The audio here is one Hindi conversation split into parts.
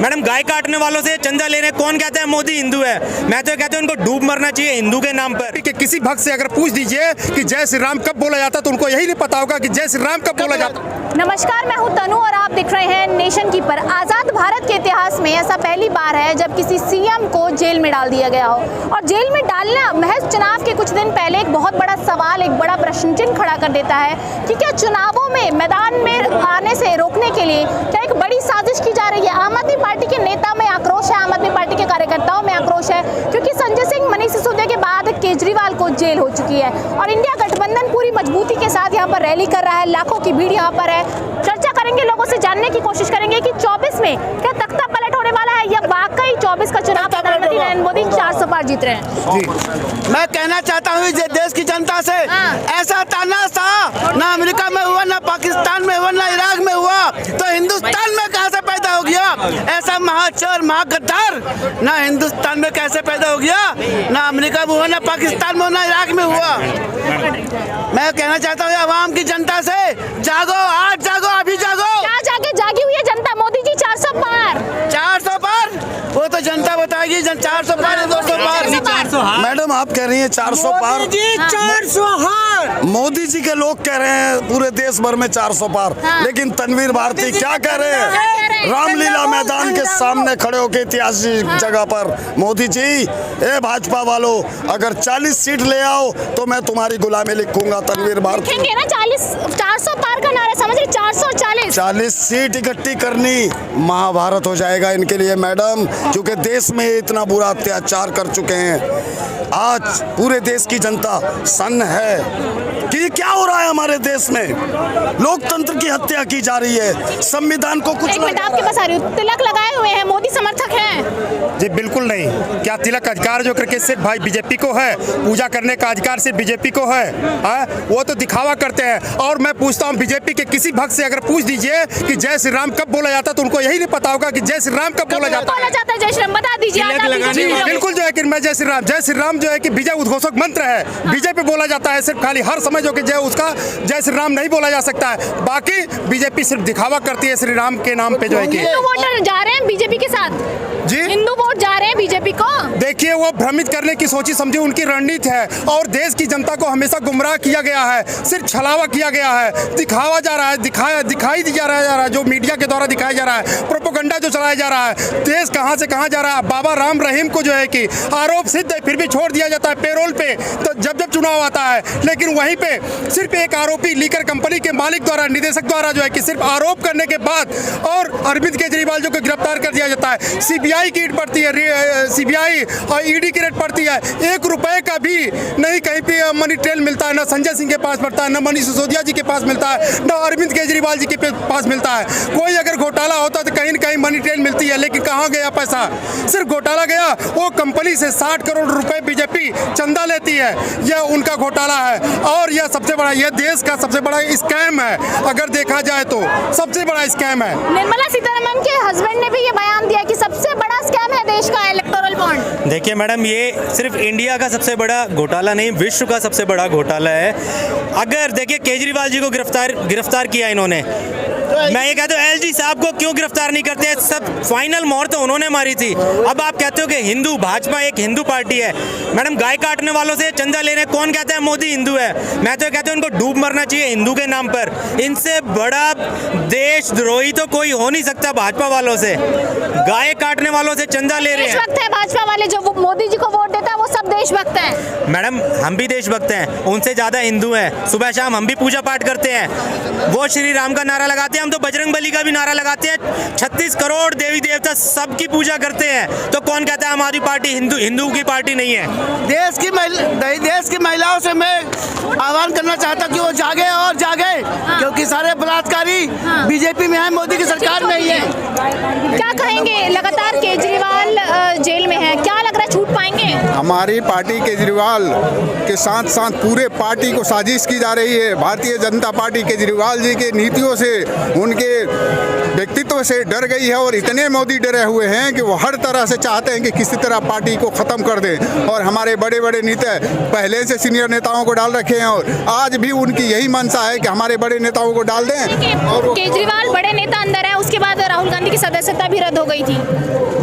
मैडम गाय काटने वालों से चंदा ले रहे हैं, कौन कहता है मोदी हिंदू है? मैं तो कहता हूँ इनको डूब मरना चाहिए हिंदू के नाम पर। कि किसी भक्त से अगर पूछ दीजिए कि जय श्री राम कब बोला जाता तो उनको यही नहीं पता होगा कि जय श्री राम कब बोला जाता। नमस्कार, मैं हूं तनु और आप देख रहे हैं नेशन कीपर। आज़ाद भारत के इतिहास में ऐसा पहली बार है जब किसी सीएम को जेल में डाल दिया गया हो। और जेल में डालना महज चुनाव के कुछ दिन पहले एक बहुत बड़ा सवाल, एक बड़ा प्रश्न चिन्ह खड़ा कर देता है कि क्या चुनावों में मैदान में आने से रोकने के लिए क्या एक बड़ी साजिश की जा रही है। आम आदमी पार्टी के नेता में आक्रोश है, आम आदमी पार्टी के कार्यकर्ताओं में आक्रोश है, क्योंकि संजय सिंह, मनीष सिसोदिया के बाद केजरीवाल को जेल हो चुकी है और इंडिया गठबंधन पूरी मजबूती के साथ यहाँ पर रैली कर रहा है। लाखों की भीड़ यहाँ पर है। चर्चा करेंगे, लोगों से जानने की कोशिश करेंगे कि 24 में क्या तख्ता पलट होने वाला है या वाकई 24 का चुनाव प्रधानमंत्री नरेंद्र मोदी 400 पार जीत रहे हैं। जी, मैं कहना चाहता हूँ देश की जनता से, ऐसा तानाशाह ना अमेरिका में हुआ, ना पाकिस्तान में हुआ, ना इराक में हुआ, तो हिंदुस्तान में कहाँ से पैदा हो गया? ऐसा महाचोर, महागद्दार ना हिंदुस्तान में कैसे पैदा हो गया? ना अमेरिका में हुआ, ना पाकिस्तान में हुआ, ना इराक में हुआ। मैं कहना चाहता हूँ आवाम की जनता से, जागो, आज जागो, अभी जागो। क्या जागी हुई है जनता? मोदी जी 400 पार। 400 पार वो तो जनता बताएगी। 400 पार है, 200 पार। मैडम आप कह रही हैं 400 पार, 400 हार। मोदी जी के लोग कह रहे हैं पूरे देश भर में 400 पार, लेकिन तनवीर भारती क्या कह रहे हैं? रामलीला मैदान के सामने खड़े होकर ऐतिहासिक जगह पर, मोदी जी, ए भाजपा वालों, अगर 40 सीट ले आओ तो मैं तुम्हारी गुलामी लिखूंगा। तनवीर भारती ना 400 पार का नारा, समझ रहे? 40 सीट इकट्ठी करनी महाभारत हो जाएगा इनके लिए मैडम, क्योंकि देश में इतना बुरा अत्याचार कर चुके हैं। आज पूरे देश की जनता सन्न है कि क्या हो रहा है हमारे देश में। लोकतंत्र की हत्या की जा रही है, संविधान को कुछ। एक मिनट, आपके पास आ रही हूं। तिलक लगाए हुए हैं, मोदी समर्थक हैं? जी बिल्कुल नहीं। क्या तिलक अधिकार जो करके सिर्फ भाई बीजेपी को है? पूजा करने का अधिकार सिर्फ बीजेपी को है? वो तो दिखावा करते हैं। और मैं पूछता हूँ बीजेपी के किसी भक्त से अगर पूछ दीजिए कि जय श्री राम कब बोला जाता तो उनको यही नहीं पता होगा कि जय श्री राम कब बोला जाता है। जय श्री राम बता दीजिए। बिल्कुल जो है कि मैं जय श्री राम जो है कि विजय उद्घोषक मंत्र है, बीजेपी बोला जाता है सिर्फ खाली हर समय, जो कि जय श्री राम नहीं बोला जा सकता है। बाकी बीजेपी सिर्फ दिखावा करती है श्री राम के नाम पे, जो है कि हिंदू वोटर जा रहे हैं बीजेपी के साथ। जी, हिंदू वोट जा रहे हैं बीजेपी को। देखिए, वो भ्रमित करने की सोची समझी उनकी रणनीति है और देश की जनता को हमेशा गुमराह किया गया है, सिर्फ छलावा किया गया है, दिखावा जा रहा है, दिखाई जा रहा है, जो मीडिया के द्वारा दिखाया जा रहा है, प्रोपेगेंडा जो चलाया जा रहा है। देश कहां से कहां जा रहा है। बाबा राम रहीम को जो है कि आरोप सिद्ध है फिर भी छोड़ दिया जाता है पेरोल पे, तो जब चुनाव आता है, लेकिन वहीं पे सिर्फ एक आरोपी लीकर कंपनी के मालिक द्वारा, निदेशक द्वारा जो है कि सिर्फ आरोप करने के बाद और अरविंद केजरीवाल जो को गिरफ्तार कर दिया जाता है। सीबीआई की रेड पड़ती है, सीबीआई और ईडी की रेड पड़ती है। 1 रुपए का भी नहीं कहीं पे मनी ट्रेल मिलता है, ना संजय सिंह के पास पड़ता है, ना मनीष सिसोदिया जी के पास मिलता है, ना अरविंद केजरीवाल जी के पास मिलता है। कोई अगर घोटाला होता तो कहीं न कहीं मनी ट्रेल मिलती है, लेकिन कहाँ गया पैसा? सिर्फ घोटाला गया, वो कंपनी से 60 करोड़ रुपए बीजेपी चंदा लेती है, यह उनका घोटाला है। और यह सबसे बड़ा, यह देश का सबसे बड़ा स्कैम है, अगर देखा जाए तो सबसे बड़ा स्कैम है। निर्मला सीतारमण के हस्बैंड ने भी ये बयान दिया कि सबसे बड़ा स्कैम है देश का इलेक्टोरल बॉन्ड। देखिए मैडम, ये सिर्फ इंडिया का सबसे बड़ा घोटाला नहीं, विश्व का सबसे बड़ा घोटाला है। अगर देखिए केजरीवाल जी को गिरफ्तार किया इन्होंने, मैं ये कहता हूँ एलजी साहब को क्यों गिरफ्तार नहीं करते? सब फाइनल मोहर तो उन्होंने मारी थी। अब आप कहते हो कि हिंदू, भाजपा एक हिंदू पार्टी है। मैडम गाय काटने वालों से चंदा ले रहे हैं, कौन कहता है मोदी हिंदू है? मैं तो कहता हूँ इनको डूब मरना चाहिए हिंदू के नाम पर। इनसे बड़ा देशद्रोही तो कोई हो नहीं सकता भाजपा वालों से। गाय काटने वालों से चंदा ले रहे हैं। देशभक्त है भाजपा वाले, जो मोदी जी को वोट देता है वो सब देशभक्त हैं। मैडम हम भी देशभक्त हैं, उनसे ज्यादा हिंदू हैं। सुबह शाम हम भी पूजा पाठ करते हैं, वो श्री राम का नारा लगाते हैं, हम तो बजरंग बली का भी नारा लगाते हैं। 36 करोड़ देवी देवता सबकी पूजा करते हैं, तो कौन कहता है हमारी पार्टी हिंदू की पार्टी नहीं है? देश की महिलाओं से मैं आह्वान करना चाहता कि वो जागे और जागे, क्योंकि सारे बलात्कारी बीजेपी में है, मोदी की सरकार में ही है। क्या कहेंगे? लगातार केजरीवाल जेल में है, क्या लग रहा है छूट पाएंगे? हमारी पार्टी केजरीवाल के साथ साथ पूरे पार्टी को साजिश की जा रही है। भारतीय जनता पार्टी केजरीवाल जी के नीतियों से, उनके व्यक्तित्व से डर गई है और इतने मोदी डरे हुए हैं कि वो हर तरह से चाहते हैं कि किसी तरह पार्टी को ख़त्म कर दें। और हमारे बड़े बड़े नेता पहले से सीनियर नेताओं को डाल रखे हैं और आज भी उनकी यही मंशा है कि हमारे बड़े नेताओं को डाल दें। और केजरीवाल बड़े नेता अंदर है, उसके बाद राहुल गांधी की सदस्यता भी रद्द हो गई थी।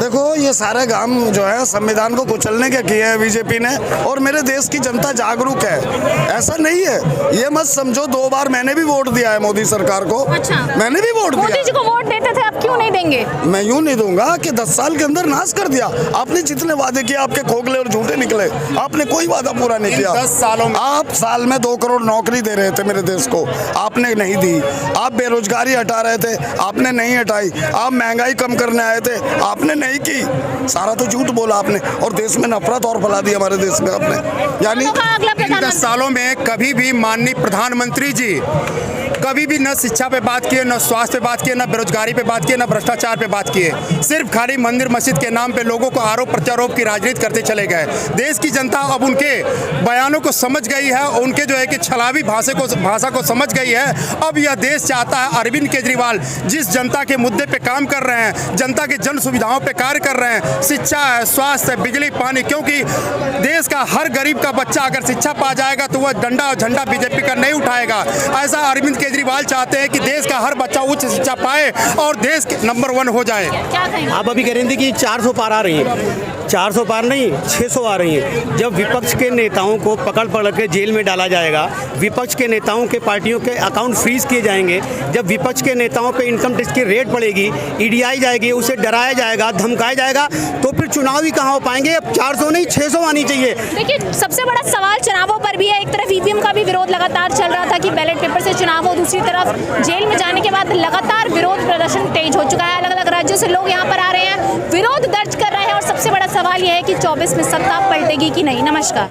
देखो, ये सारे काम जो है संविधान को कुचलने के किए हैं बीजेपी ने, और मेरे देश की जनता जागरूक है। ऐसा नहीं है, ये मत समझो 2 बार मैंने भी वोट दिया है मोदी सरकार को। अच्छा। मैंने भी वोट दिया। मोदी जी को वोट देते थे, अब क्यों नहीं देंगे? मैं यूं नहीं दूंगा कि 10 साल के अंदर नाश कर दिया। आपने जितने वादे किए आपके खोखले और झूठे निकले। आपने कोई वादा पूरा नहीं किया। 10 सालों में आप साल में 2 करोड़ नौकरी दे रहे थे मेरे देश को, आपने नहीं दी। आप बेरोजगारी हटा रहे थे, आपने नहीं हटाई। आप महंगाई कम करने आए थे, आपने नहीं की। सारा तो झूठ बोला आपने, और देश में नफरत और फैला दी हमारे देश में आपने। यानी इन 10 सालों में कभी भी माननीय प्रधानमंत्री जी कभी भी न शिक्षा पे बात किए, न स्वास्थ्य पे बात किए, न बेरोजगारी पे बात किए, न भ्रष्टाचार पे बात किए। सिर्फ खाली मंदिर मस्जिद के नाम पे लोगों को आरोप प्रत्यारोप की राजनीति करते चले गए। देश की जनता अब उनके बयानों को समझ गई है, उनके जो है कि छलावी भाषा को समझ गई है। अब यह देश चाहता है अरविंद केजरीवाल जिस जनता के मुद्दे पे काम कर रहे हैं, जनता के जन सुविधाओं पे कार्य कर रहे हैं, शिक्षा है, स्वास्थ्य है, बिजली, पानी, क्योंकि देश का हर गरीब का बच्चा अगर शिक्षा पा जाएगा तो वह डंडा और झंडा बीजेपी का नहीं उठाएगा। ऐसा अरविंद केजरीवाल चाहते हैं कि देश का हर बच्चा उच्च शिक्षा पाए और देश नंबर 1 हो जाए। आप अभी कह रहे थे कि 400 पार आ रही है, 400 पार नहीं 600 आ रही है। जब विपक्ष के नेताओं को पकड़ के जेल में डाला जाएगा, विपक्ष के नेताओं के पार्टियों के अकाउंट फ्रीज किए जाएंगे, जब विपक्ष के नेताओं पे इनकम टैक्स की रेट बढ़ेगी, ईडी आई जाएगी, उसे डराया जाएगा, धमकाया जाएगा, तो फिर चुनाव ही कहाँ हो पाएंगे। अब 400 नहीं 600 आनी चाहिए। देखिए, सबसे बड़ा सवाल चुनावों पर भी है। एक तरफ ईवीएम का भी विरोध लगातार चल रहा था कि बैलेट पेपर से चुनाव हो, दूसरी तरफ जेल में जाने के बाद लगातार विरोध प्रदर्शन तेज हो चुका है। अलग अलग राज्यों से लोग यहाँ पर आ रहे हैं, विरोध दर्ज कर रहे हैं, और सबसे बड़ा सवाल यह है कि 24 में सत्ता पलटेगी कि नहीं। नमस्कार।